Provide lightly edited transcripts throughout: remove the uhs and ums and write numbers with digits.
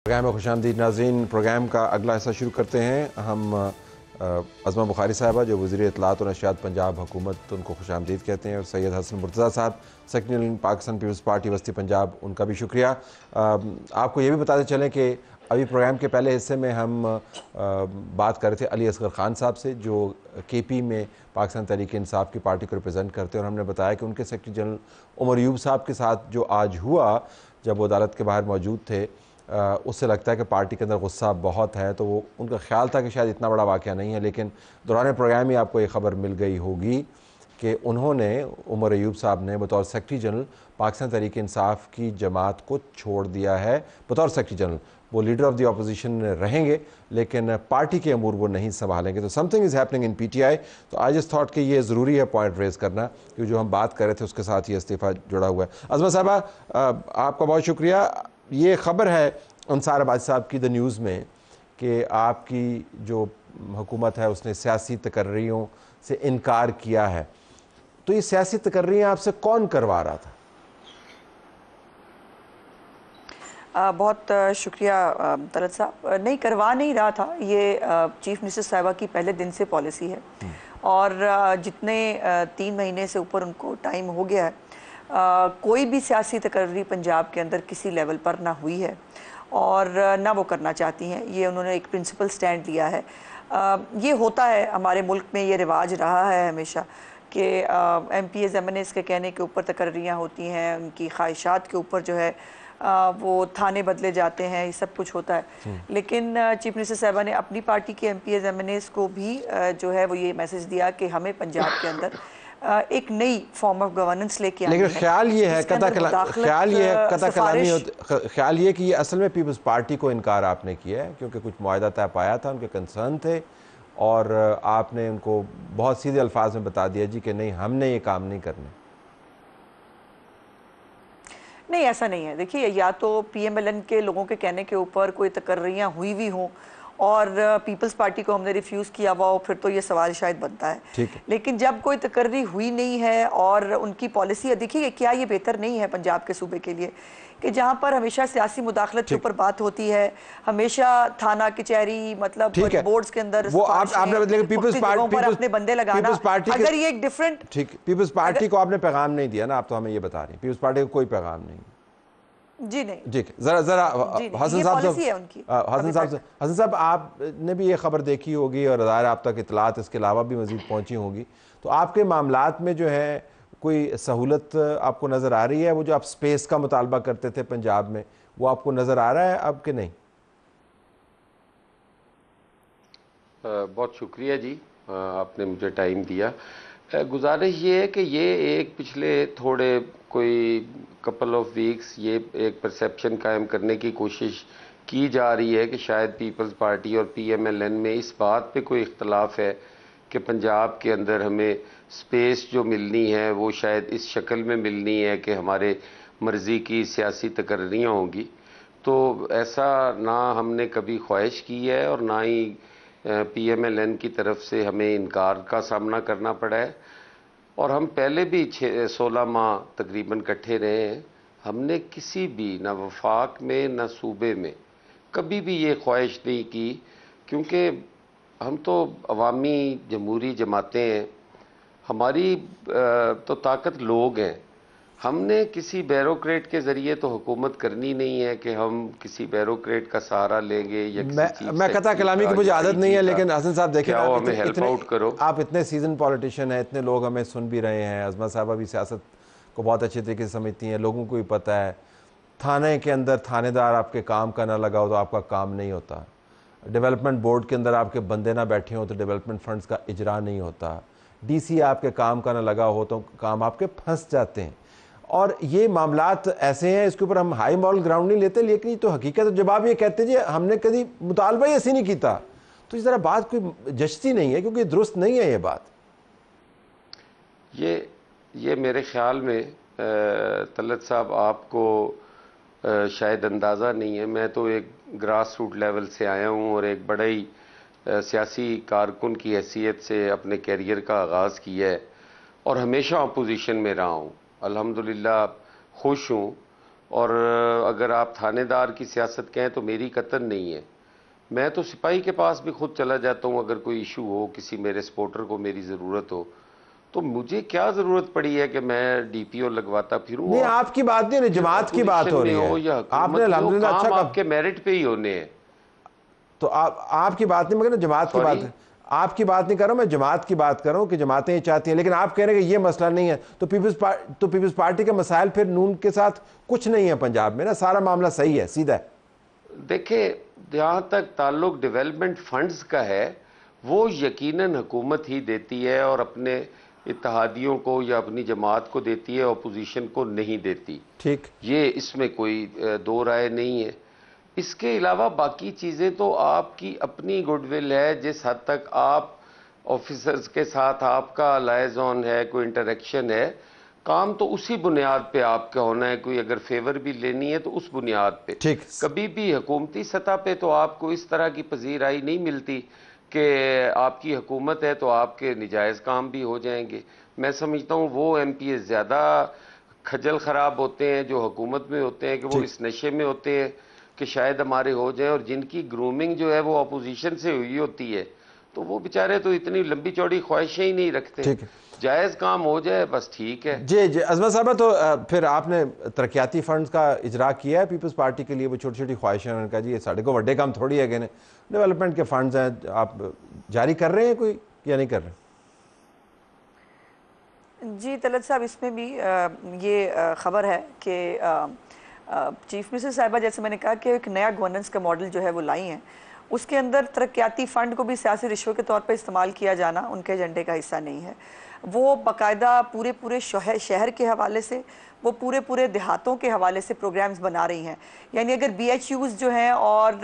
Programme में खुशामदीद नाज़रीन। Programme का अगला हिस्सा शुरू करते हैं। हम अज़मा बुखारी साहबा जो वज़ीर इत्तलात और नशियात पंजाब हुकूमत, उनको खुशामदीद कहते हैं, और सैयद हसन मुर्तज़ा साहब सेक्रेटरी पाकिस्तान पीपल्स पार्टी वस्ती पंजाब, उनका भी शुक्रिया। आपको ये भी बताते चलें कि अभी प्रोग्राम के पहले हिस्से में हम बात कर रहे थे अली असगर ख़ान साहब से, जो KP में पाकिस्तान तहरीक इंसाफ की पार्टी को रिप्रेजेंट करते हैं, और हमने बताया कि उनके सेक्रेटरी जनरल उमर अयूब साहब के साथ जो आज हुआ, जब वो अदालत के बाहर मौजूद थे, उससे लगता है कि पार्टी के अंदर गुस्सा बहुत है। तो वो उनका ख्याल था कि शायद इतना बड़ा वाक़या नहीं है, लेकिन दौरान प्रोग्राम ही आपको ये ख़बर मिल गई होगी कि उन्होंने, उमर अयूब साहब ने बतौर सेक्रेटरी जनरल पाकिस्तान तहरीक इंसाफ की जमात को छोड़ दिया है। बतौर सेक्रेटरी जनरल वो लीडर ऑफ द अपोजिशन रहेंगे, लेकिन पार्टी के अमूर वो नहीं संभालेंगे। तो something is happening in PTI। तो आई जस्ट थॉट कि ये ज़रूरी है पॉइंट रेज़ करना, कि जो हम बात कर रहे थे उसके साथ ये इस्तीफ़ा जुड़ा हुआ है। अज़मा साहबा, आपका बहुत शुक्रिया। ये ख़बर है अंसार आबाद साहब की द न्यूज़ में कि आपकी जो हुकूमत है उसने सियासी तकर्रियों से इनकार किया है। तो ये सियासी तकर्रियाँ आपसे कौन करवा रहा था? बहुत शुक्रिया तलत साहब। नहीं, करवा नहीं रहा था, ये चीफ मिनिस्टर साहिबा की पहले दिन से पॉलिसी है, और जितने 3 महीने से ऊपर उनको टाइम हो गया है, कोई भी सियासी तकर्री पंजाब के अंदर किसी लेवल पर ना हुई है और ना वो करना चाहती हैं। ये उन्होंने एक प्रिंसिपल स्टैंड लिया है। ये होता है हमारे मुल्क में, ये रिवाज रहा है हमेशा कि MPs MNAs के कहने के ऊपर तकर्रियाँ होती हैं, उनकी ख्वाहिशात के ऊपर जो है वो थाने बदले जाते हैं, ये सब कुछ होता है। लेकिन चीफ मिनिस्टर साहिबा ने अपनी पार्टी के MPs MNAs को भी जो है वो ये मैसेज दिया कि हमें पंजाब के अंदर एक नई फॉर्म ऑफ गवर्नेंस लेके आनी है। लेकिन ख्याल ये है ख्याल ये कि ये असल में पीपल्स पार्टी को इनकार आपने किया है, क्योंकि कुछ मुआहदा तय पाया था, उनके कंसर्न थे, और आपने उनको बहुत सीधे अल्फाज में बता दिया जी कि नहीं, हमने ये काम नहीं करने। नहीं, ऐसा नहीं है। देखिए, या तो PMLN के लोगों के कहने के ऊपर कोई तकर्रियाँ हुई भी हों और पीपल्स पार्टी को हमने रिफ्यूज़ किया हुआ हो, फिर तो ये सवाल शायद बनता है। ठीक है। लेकिन जब कोई तकर्री हुई नहीं है और उनकी पॉलिसी, देखिए क्या ये बेहतर नहीं है पंजाब के सूबे के लिए कि जहाँ पर हमेशा सियासी मुदाखलत के ऊपर बात होती है, हमेशा थाना कचहरी, मतलब बोर्ड्स के अंदर वो आपने पीपल्स अपने बंदे लगाना, अगर ये एक डिफरेंट, ठीक, पीपल्स पार्टी को आपने पैगाम नहीं दिया ना, आप तो हमें ये बता रही हैं पीपल्स पार्टी को कोई पैगाम नहीं। जी नहीं, ठीक है। जरा हसन साहब, आपने भी ये खबर देखी होगी और ज़ाहिर आप तक इतलात इसके अलावा भी मजीद पहुंची होगी, तो आपके मामलात में जो है कोई सहूलत आपको नज़र आ रही है? वो जो आप स्पेस का मुतालबा करते थे पंजाब में, वो आपको नज़र आ रहा है अब कि नहीं? बहुत शुक्रिया जी, आपने मुझे टाइम दिया। गुजारिश ये है कि ये एक पिछले थोड़े कोई कपल ऑफ वीक्स ये एक परसेप्शन कायम करने की कोशिश की जा रही है कि शायद पीपल्स पार्टी और PMLN में इस बात पे कोई इख्तलाफ है कि पंजाब के अंदर हमें स्पेस जो मिलनी है वो शायद इस शक्ल में मिलनी है कि हमारे मर्ज़ी की सियासी तकर्रियाँ होंगी। तो ऐसा ना हमने कभी ख्वाहिश की है और ना ही PMLN की तरफ से हमें इनकार का सामना करना पड़ा है, और हम पहले भी 16 माह तकरीबन इकट्ठे रहे हैं। हमने किसी भी, ना वफाक में ना सूबे में, कभी भी ये ख्वाहिश नहीं की, क्योंकि हम तो अवामी जमहूरी जमातें हैं, हमारी तो ताकत लोग हैं। हमने किसी बैरोक्रेट के ज़रिए तो हुकूमत करनी नहीं है कि हम किसी बैरोक्रेट का सहारा लेंगे या मैं कथा कलामी की मुझे आदत नहीं है, लेकिन हसन साहब देखें, हमें हेल्प आउट करो। आप इतने सीजन पॉलिटिशियन हैं, इतने लोग हमें सुन भी रहे हैं, अज़मा साहबा भी सियासत को बहुत अच्छे तरीके से समझती हैं, लोगों को भी पता है थाने के अंदर थानेदार आपके काम का ना लगा हो तो आपका काम नहीं होता, डेवलपमेंट बोर्ड के अंदर आपके बंदे ना बैठे हो तो डेवलपमेंट फंड्स का इजरा नहीं होता, DC आपके काम का ना लगा हो तो काम आपके फंस जाते हैं। और ये मामलात ऐसे हैं, इसके ऊपर हम हाई मॉरल ग्राउंड नहीं लेते, लेकिन तो हकीकत है। जब आप ये कहते जी हमने कभी मुतालबा ही ऐसी नहीं किया, तो इस तरह बात कोई जचती नहीं है, क्योंकि दुरुस्त नहीं है ये बात। ये मेरे ख्याल में तलत साहब आपको शायद अंदाज़ा नहीं है, मैं तो एक ग्रास रूट लेवल से आया हूँ और एक बड़ा ही सियासी कारकुन की हैसियत से अपने कैरियर का आगाज़ किया है और हमेशा अपोजिशन में रहा हूँ। अल्हम्दुलिल्लाह खुश हूँ और अगर आप थानेदार की सियासत कहें तो मेरी कतन नहीं है। मैं तो सिपाही के पास भी खुद चला जाता हूँ अगर कोई इशू हो, किसी मेरे सपोर्टर को मेरी ज़रूरत हो, तो मुझे क्या ज़रूरत पड़ी है कि मैं डीपीओ लगवाता फिरूँ। नहीं, आपकी बात नहीं, जमात की बात हो रही है। आपने अल्हम्दुलिल्लाह अच्छा काम, आपके मेरिट पे ही होने हैं। तो आपकी बात नहीं, मगर जमात की बात, आपकी बात नहीं कर रहा हूं, मैं जमात की बात कर रहा हूं कि जमातें ये चाहती हैं, लेकिन आप कह रहे हैं कि ये मसला नहीं है, तो पीपल्स पार्टी के मसाइल फिर नून के साथ कुछ नहीं है पंजाब में ना, सारा मामला सही है, सीधा है। देखिए, जहाँ तक ताल्लुक डेवलपमेंट फंड्स का है, वो यकीनन हुकूमत ही देती है और अपने इत्तेहादियों को या अपनी जमात को देती है, अपोजिशन को नहीं देती। ठीक, ये इसमें कोई दो राय नहीं है। इसके अलावा बाकी चीज़ें तो आपकी अपनी गुडविल है, जिस हद तक आप ऑफिसर्स के साथ आपका लाइजॉन है, कोई इंटरेक्शन है, काम तो उसी बुनियाद पे आपका होना है। कोई अगर फेवर भी लेनी है तो उस बुनियाद पे। ठीक, कभी भी हुकूमती सतह पे तो आपको इस तरह की पजीराई नहीं मिलती कि आपकी हुकूमत है तो आपके निजायज़ काम भी हो जाएंगे। मैं समझता हूँ वो MPs ज़्यादा खजल ख़राब होते हैं जो हुकूमत में होते हैं, कि वो इस नशे में होते हैं कि शायद हमारे हो जाए, और जिनकी ग्रूमिंग जो है वो अपोजिशन से हुई होती है, तो वो बेचारे तो इतनी लंबी चौड़ी ख्वाहिशें ही नहीं रखते। ठीक है, जायज़ काम हो जाए बस ठीक है। जी जी। अज़मा साहबा, तो फिर आपने तरक्याती फंड्स का इजरा किया है पीपल्स पार्टी के लिए? वो छोटी छोटी ख्वाहिशें, उन्होंने कहा जी ये साढ़े को बड़े काम थोड़ी है, कि डेवलपमेंट के फंड्स हैं, आप जारी कर रहे हैं कोई या नहीं कर रहे? जी तलत साहब, इसमें भी ये ख़बर है कि चीफ मिनिस्टर साहिबा, जैसे मैंने कहा कि एक नया गवर्नेंस का मॉडल जो है वो लाई हैं, उसके अंदर तरक्याती फ़ंड को भी सियासी रिश्वत के तौर पर इस्तेमाल किया जाना उनके एजेंडे का हिस्सा नहीं है। वो बाकायदा पूरे शहर के हवाले से, वो पूरे देहातों के हवाले से प्रोग्राम्स बना रही हैं। यानी अगर BHUs जो हैं और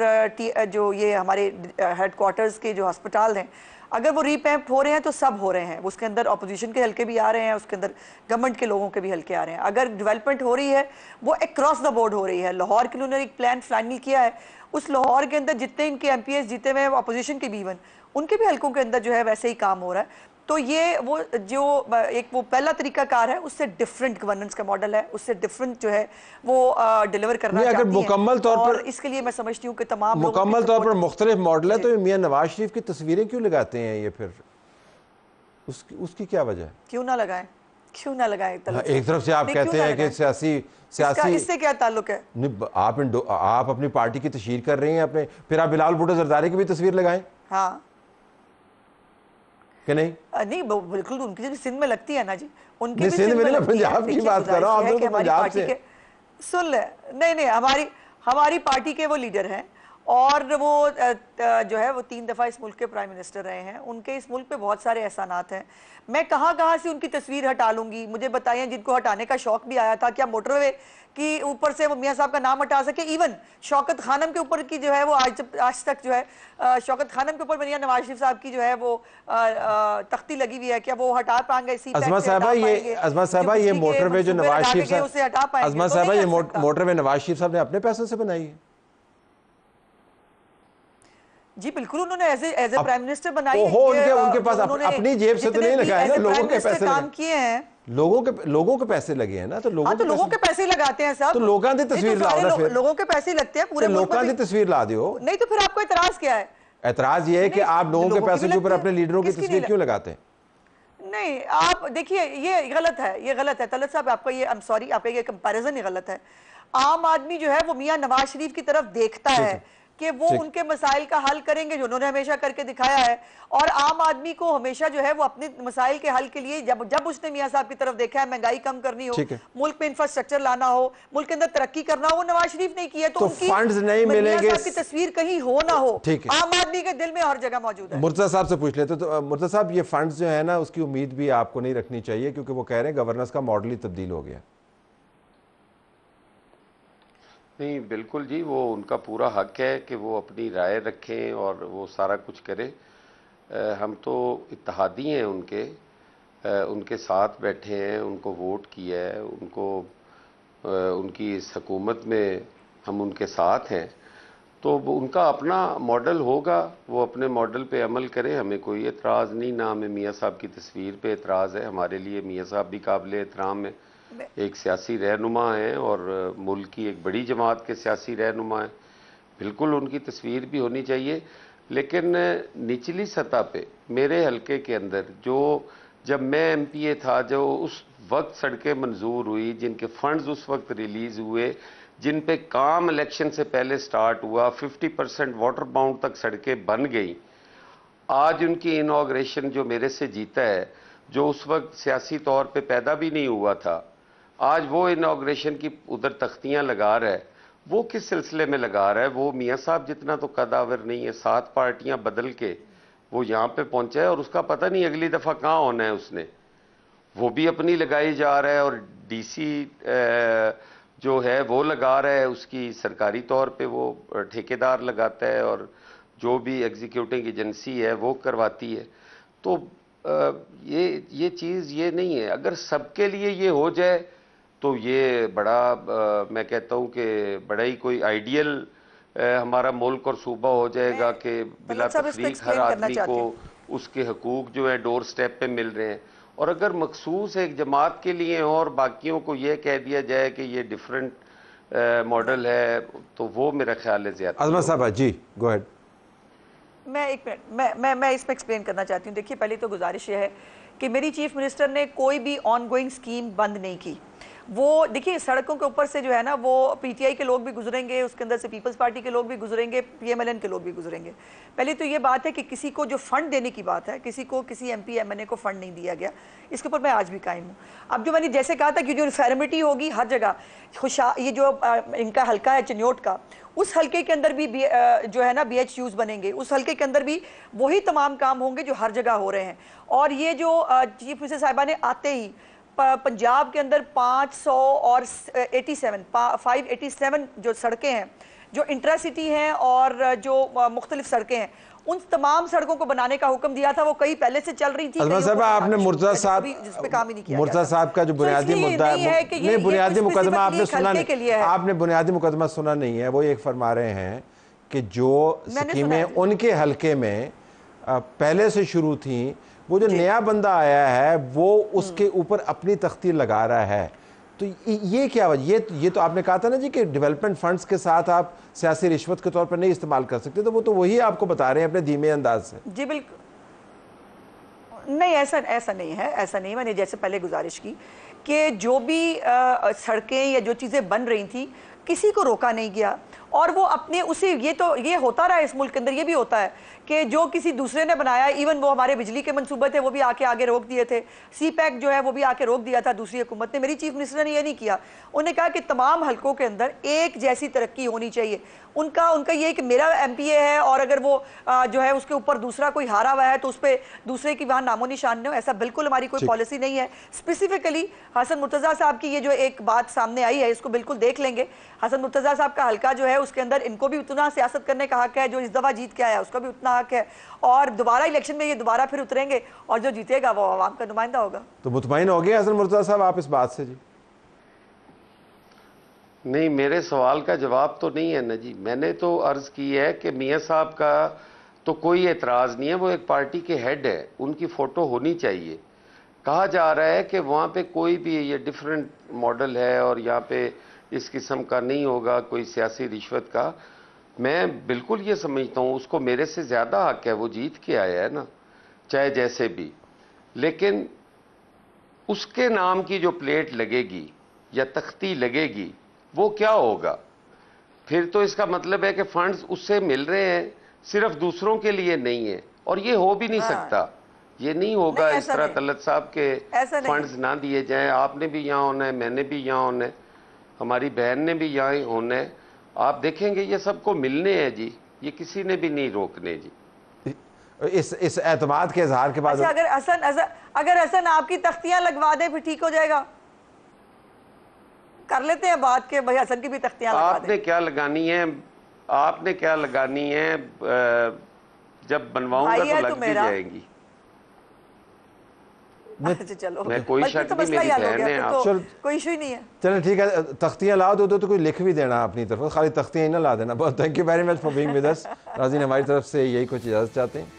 जो ये हमारे हेडक्वार्टर्स के जो अस्पताल हैं, अगर वो रीपैम्प्ड हो रहे हैं तो सब हो रहे हैं। उसके अंदर अपोजिशन के हल्के भी आ रहे हैं, उसके अंदर गवर्नमेंट के लोगों के भी हल्के आ रहे हैं। अगर डेवलपमेंट हो रही है वो अक्रॉस द बोर्ड हो रही है। लाहौर के लिए उन्होंने एक प्लान फाइनल किया है, उस लाहौर के अंदर जितने इनके MPs जीते हुए हैं अपोजिशन के भी, इवन उनके भी हल्कों के अंदर जो है वैसे ही काम हो रहा है। तो ये वो जो एक वो पहला तरीकाकार है, उससे डिफरेंट गवर्नेंस का मॉडल है, उससे डिफरेंट जो है वो डिलीवर करना चाहती अगर मुकम्मल तौर पर, इसके लिए मैं समझती हूँ कि तमाम मुकम्मल तौर पर मुख्तलिफ मॉडल है, तो मियां नवाज शरीफ की तस्वीरें क्यों लगाते हैं ये फिर? उसकी क्या वजह है? क्यों ना लगाएं, क्यों ना लगाएं? एक तरफ से आप कहते हैं कि सियासी इससे क्या ताल्लुक है? आप अपनी पार्टी की तशहीर कर रही हैं अपने, फिर आप बिलावल भुट्टो जरदारी की भी तस्वीर लगाएं। हाँ कि नहीं? नहीं, बिल्कुल उनकी जो सिंध में लगती है ना जी, उनकी भी सिंध में नहीं, पंजाब की बात कर रहा हूँ, आप तो पंजाब से सुन ले। नहीं, हमारी पार्टी के वो लीडर हैं और वो जो है वो 3 दफ़ा इस मुल्क के प्राइम मिनिस्टर रहे हैं। उनके इस मुल्क पे बहुत सारे एहसानात हैं। मैं कहाँ से उनकी तस्वीर हटा लूंगी? मुझे बताइए, जिनको हटाने का शौक भी आया था, क्या मोटरवे की ऊपर से वो मियाँ साहब का नाम हटा सके? इवन शौकत खानम के ऊपर की जो है वो आज तक जो है शौकत खानम के ऊपर मियाँ नवाज शरीफ साहब की जो है वो तख्ती लगी हुई है, क्या वो हटा पाएंगे? अज़मा साहबा, ये मोटरवे जो नवाज शरीफ साहब, उसे हटा पाएंगे? अज़मा साहबा, ये मोटरवे नवाज शरीफ साहब ने अपने पैसों से बनाई है? जी बिल्कुल, उन्होंने एज ए प्राइम मिनिस्टर बनाई है। उनके पास अपनी जेब से तो नहीं लगाए ना, लोगों के पैसे काम किए हैं। लोगों के पैसे लगे हैं ना, तो लोगों के पैसे लगाते हैं साहब, तो लोगों की तस्वीर लाओ ना, फिर लोगों के पैसे लगते हैं पूरे लोगों की तस्वीर ला दियो। नहीं तो फिर आपको एतराज क्या है? एतराज ये है कि आप लोगों के पैसे के ऊपर अपने लीडरों की तस्वीर क्यों लगाते हैं? नहीं, आप देखिए, ये गलत है, ये गलत है तलत साहब, आपका ये आई एम सॉरी, आपका ये कंपैरिजन ही गलत है। आम आदमी जो है वो मियां नवाज शरीफ की तरफ देखता है कि वो उनके मसाइल का हल करेंगे, जो उन्होंने हमेशा करके दिखाया है। और आम आदमी को हमेशा जो है वो अपने मसाइल के हल के लिए, जब उसने मियां साहब की तरफ देखा है, महंगाई कम करनी हो, मुल्क में इंफ्रास्ट्रक्चर लाना हो, मुल्क के अंदर तरक्की करना हो, वो नवाज शरीफ ने किया। तो उनकी फंड्स नहीं मिलेंगे, की तस्वीर कहीं हो ना हो, आम आदमी के दिल में हर जगह मौजूद है। मुर्तजा साहब से पूछ लेते। तो मुर्तजा साहब, ये फंड्स जो है ना, उसकी उम्मीद भी आपको नहीं रखनी चाहिए, क्योंकि वो कह रहे हैं गवर्नेंस का मॉडल ही तब्दील हो गया। नहीं, बिल्कुल जी, वो उनका पूरा हक है कि वो अपनी राय रखें और वो सारा कुछ करें। हम तो इत्तेहादी हैं उनके साथ बैठे हैं, उनको वोट किया है, उनकी इस हुकूमत में हम उनके साथ हैं। तो उनका अपना मॉडल होगा, वो अपने मॉडल पे अमल करें, हमें कोई एतराज़ नहीं। ना हमें मियाँ साहब की तस्वीर पे एतराज़ है, हमारे लिए मियाँ साहब भी काबिल एहतराम है। एक सियासी रहनुमा हैं और मुल्क की एक बड़ी जमात के सियासी रहनुमा हैं। बिल्कुल उनकी तस्वीर भी होनी चाहिए, लेकिन निचली सतह पे मेरे हलके के अंदर जो जब मैं एमपीए था, जो उस वक्त सड़कें मंजूर हुई, जिनके फंड्स उस वक्त रिलीज हुए, जिन पे काम इलेक्शन से पहले स्टार्ट हुआ, 50% वाटर बाउंड तक सड़कें बन गई, आज उनकी इनॉग्रेशन जो मेरे से जीता है, जो उस वक्त सियासी तौर पे पैदा भी नहीं हुआ था, आज वो इनॉग्रेशन की उधर तख्तियां लगा रहा है। वो किस सिलसिले में लगा रहा है? वो मियाँ साहब जितना तो कदावर नहीं है, 7 पार्टियां बदल के वो यहाँ पे पहुंचा है और उसका पता नहीं अगली दफ़ा कहाँ होना है उसने। वो भी अपनी लगाई जा रहा है और डीसी जो है वो लगा रहा है, उसकी सरकारी तौर पे वो ठेकेदार लगाता है और जो भी एग्जीक्यूटिंग एजेंसी है वो करवाती है। तो ये चीज़ ये नहीं है। अगर सबके लिए ये हो जाए तो ये बड़ा मैं कहता हूँ कि बड़ा ही कोई आइडियल हमारा मुल्क और सूबा हो जाएगा कि बिला तफरीक हर आदमी को उसके हकूक जो है डोर स्टेप पे मिल रहे हैं। और अगर मखसूस एक जमात के लिए हो और बाकियों को ये कह दिया जाए कि ये डिफरेंट मॉडल है, तो वो मेरा ख्याल है ज़्यादा। अज़मा साहब जी, गो अहेड। मैं एक मिनट मैं इसमें एक्सप्लेन करना चाहती हूँ। देखिए, पहली तो गुजारिश ये है कि मेरी चीफ मिनिस्टर ने कोई भी ऑनगोइंग स्कीम बंद नहीं की। वो देखिए, सड़कों के ऊपर से जो है ना, वो पीटीआई के लोग भी गुजरेंगे, उसके अंदर से पीपल्स पार्टी के लोग भी गुजरेंगे, पीएमएलएन के लोग भी गुजरेंगे। पहले तो ये बात है कि किसी को जो फंड देने की बात है, किसी एमपी एमएनए को फंड नहीं दिया गया, इसके ऊपर मैं आज भी कायम हूँ। अब जो मैंने जैसे कहा था कि जो यूनिफॉर्मिटी होगी हर जगह, ये जो इनका हल्का है चिन्योट का, उस हल्के के अंदर भी जो है ना BHUs बनेंगे, उस हल्के के अंदर भी वही तमाम काम होंगे जो हर जगह हो रहे हैं। और ये जो चीफ मिनिस्टर साहिबा ने आते ही पंजाब के अंदर 587 जो सड़कें हैं, जो इंट्रासिटी हैं और जो मुख्तलिफ सड़कें हैं, उन तमाम सड़कों को बनाने का हुक्म दिया था। वो कई पहले से चल रही थी। अज़मा साहब, आपने मुर्तज़ा साहब का जो बुनियादी मुद्दा है, बुनियादी मुकदमा आपने सुना नहीं, आपने बुनियादी मुकदमा सुना नहीं है। वो एक फरमा रहे हैं कि जो स्कीमें उनके हल्के में पहले से शुरू थी, वो जो नया बंदा आया है वो उसके ऊपर अपनी तख्ती लगा रहा है। तो ये क्या वजह? ये तो आपने कहा था ना जी कि डेवलपमेंट फंड्स के साथ आप सियासी रिश्वत के तौर पर नहीं इस्तेमाल कर सकते, तो वो तो वही आपको बता रहे हैं अपने धीमे अंदाज से। जी बिल्कुल नहीं, ऐसा नहीं है, ऐसा नहीं। मैंने जैसे पहले गुजारिश की कि जो भी सड़कें या जो चीज़ें बन रही थी, किसी को रोका नहीं गया और वो अपने उसी ये होता रहा है इस मुल्क के अंदर। ये भी होता है कि जो किसी दूसरे ने बनाया, इवन वो हमारे बिजली के मंसूबे थे वो भी आके आगे रोक दिए थे, CPEC जो है वो भी आके रोक दिया था दूसरी हुकूमत ने। मेरी चीफ मिनिस्टर ने ये नहीं किया। उन्होंने कहा कि तमाम हलकों के अंदर एक जैसी तरक्की होनी चाहिए। उनका ये कि मेरा MPA है और अगर वो जो है उसके ऊपर दूसरा कोई हारा हुआ है तो उस पर दूसरे की वहाँ नामो निशान नहीं हो, ऐसा बिल्कुल हमारी कोई पॉलिसी नहीं है। स्पेसिफिकली हसन मुर्तज़ा साहब की ये जो एक बात सामने आई है, इसको बिल्कुल देख लेंगे। हसन मुर्तज़ा साहब का हल्का जो है उसके अंदर इनको भी उतना सियासत करने का हक है, जो इस दफ़ा जीत के आया उसका भी उतना हक है, और दोबारा इलेक्शन में ये दोबारा फिर उतरेंगे और जो जीतेगा वो आवाम का नुमाइंदा होगा। तो मुतमईन हो गए हसन मुर्तज़ा साहब आप इस बात से? जी नहीं, मेरे सवाल का जवाब तो नहीं है ना जी। मैंने तो अर्ज़ की है कि मियाँ साहब का तो कोई एतराज़ नहीं है, वो एक पार्टी के हेड है, उनकी फ़ोटो होनी चाहिए। कहा जा रहा है कि वहाँ पे कोई भी ये डिफरेंट मॉडल है और यहाँ पे इस किस्म का नहीं होगा कोई सियासी रिश्वत का। मैं बिल्कुल ये समझता हूँ उसको मेरे से ज़्यादा हक है, वो जीत के आया है ना, चाहे जैसे भी। लेकिन उसके नाम की जो प्लेट लगेगी या तख्ती लगेगी वो क्या होगा? फिर तो इसका मतलब है कि फंड्स उससे मिल रहे हैं, सिर्फ दूसरों के लिए नहीं है, और ये हो भी नहीं सकता। ये नहीं होगा इस तरह तलत साहब के फंड्स ना दिए जाएं। आपने भी यहाँ होना है, मैंने भी यहाँ होना है, हमारी बहन ने भी यहाँ होना है। आप देखेंगे ये सबको मिलने हैं जी, ये किसी ने भी नहीं रोकने जी। इस एतमाद के इजहार के बाद अगर हसन आपकी तख्तियां लगवा दे फिर ठीक हो जाएगा? कर लेते हैं बात के भाई हसन की भी तख्तियां लगा दे। आपने क्या लगानी है, आपने क्या लगानी है? जब बनवाऊंगा तो लग भी जाएंगी। अच्छा चलो, मैं कोई शक तो नहीं, मेरी बहन है आप। तो कोई इशू ही नहीं है। चलो ठीक है, तख्तियां ला दो तो कोई लिख भी देना अपनी तरफ, खाली तख्तियां ही ना ला देना। बहुत thank you very much for being with us. नाज़रीन, हमारी तरफ से यही कुछ इजाज़त चाहते हैं।